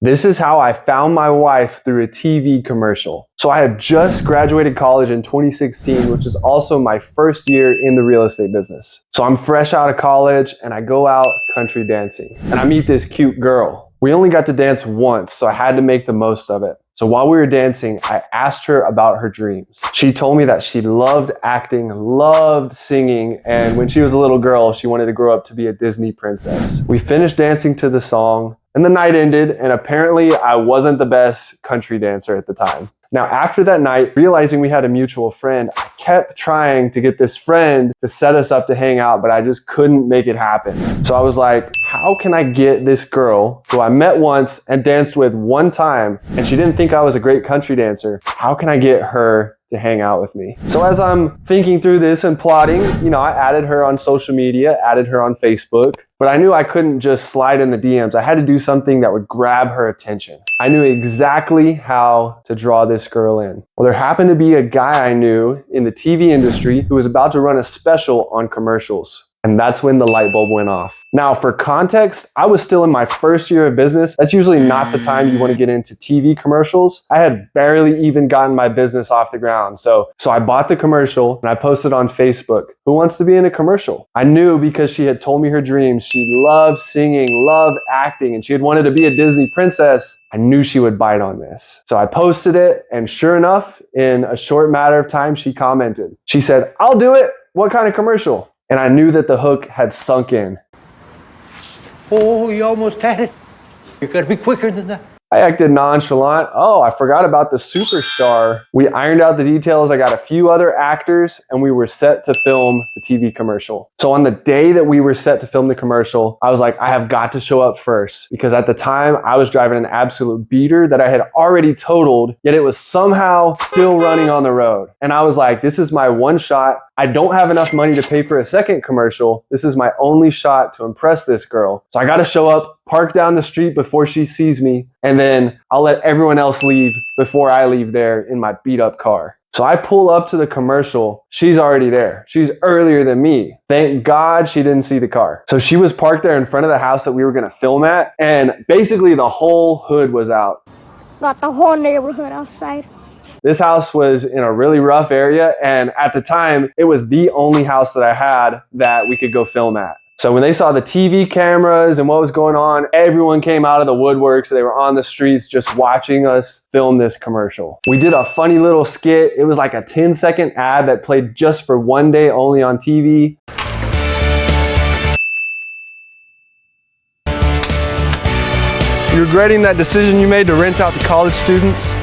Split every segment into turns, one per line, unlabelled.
This is how I found my wife through a TV commercial. So I had just graduated college in 2016, which is also my first year in the real estate business. So I'm fresh out of college and I go out country dancing and I meet this cute girl. We only got to dance once, so I had to make the most of it. So while we were dancing, I asked her about her dreams. She told me that she loved acting, loved singing, and when she was a little girl, she wanted to grow up to be a Disney princess. We finished dancing to the song, and the night ended, and apparently I wasn't the best country dancer at the time. Now, after that night, realizing we had a mutual friend, I kept trying to get this friend to set us up to hang out, but I just couldn't make it happen. So I was like, how can I get this girl who I met once and danced with one time, and she didn't think I was a great country dancer, how can I get her to hang out with me? So as I'm thinking through this and plotting, I added her on social media, added her on Facebook, but I knew I couldn't just slide in the DMs. I had to do something that would grab her attention. I knew exactly how to draw this girl in. Well, there happened to be a guy I knew in the TV industry who was about to run a special on commercials. And that's when the light bulb went off. Now, for context, I was still in my first year of business. That's usually not the time you want to get into TV commercials. I had barely even gotten my business off the ground. So I bought the commercial and I posted on Facebook, who wants to be in a commercial? I knew because she had told me her dreams. She loved singing, loved acting, and she had wanted to be a Disney princess. I knew she would bite on this. So I posted it, and sure enough, in a short matter of time, she commented. She said, "I'll do it. What kind of commercial?" And I knew that the hook had sunk in.
Oh, you almost had it. You gotta be quicker than that.
I acted nonchalant. Oh, I forgot about the superstar. We ironed out the details. I got a few other actors and we were set to film the TV commercial. So on the day that we were set to film the commercial, I was like, I have got to show up first, because at the time I was driving an absolute beater that I had already totaled, yet it was somehow still running on the road. And I was like, this is my one shot. I don't have enough money to pay for a second commercial. This is my only shot to impress this girl. So I got to show up, park down the street before she sees me, and then I'll let everyone else leave before I leave there in my beat up car. So I pull up to the commercial. She's already there. She's earlier than me. Thank God she didn't see the car. So she was parked there in front of the house that we were going to film at, and basically the whole hood was out.
Got the whole neighborhood outside.
This house was in a really rough area, and at the time, it was the only house that I had that we could go film at. So when they saw the TV cameras and what was going on, everyone came out of the woodworks. They were on the streets just watching us film this commercial. We did a funny little skit. It was like a 10-second ad that played just for one day only on TV. You regretting that decision you made to rent out to college students?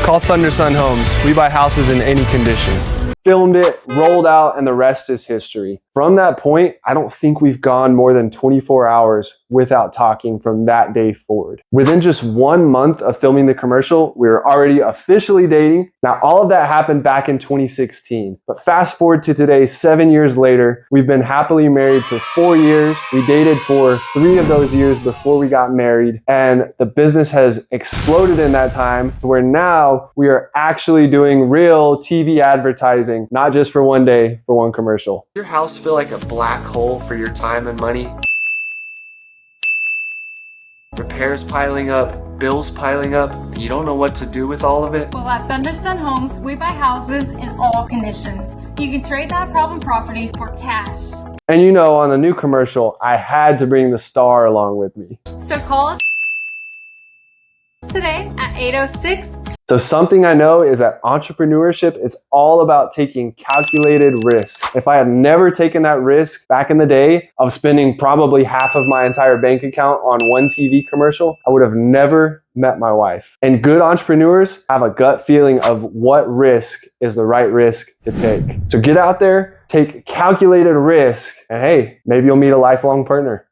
Call Thunder Sun Homes. We buy houses in any condition. Filmed it, rolled out, and the rest is history. From that point, I don't think we've gone more than 24 hours without talking from that day forward. Within just 1 month of filming the commercial, we were already officially dating. Now, all of that happened back in 2016. But fast forward to today, 7 years later, we've been happily married for 4 years. We dated for 3 of those years before we got married. And the business has exploded in that time to where now we are actually doing real TV advertising, not just for one day, for one commercial.
Your house feel like a black hole for your time and money? Repairs piling up, bills piling up, and you don't know what to do with all of it?
Well, at Thunder Sun Homes, we buy houses in all conditions. You can trade that problem property for cash.
And on the new commercial, I had to bring the star along with me.
So call us today at 806.
So something I know is that entrepreneurship is all about taking calculated risk. If I had never taken that risk back in the day of spending probably half of my entire bank account on one TV commercial, I would have never met my wife. And good entrepreneurs have a gut feeling of what risk is the right risk to take. So get out there, take calculated risk, and hey, maybe you'll meet a lifelong partner.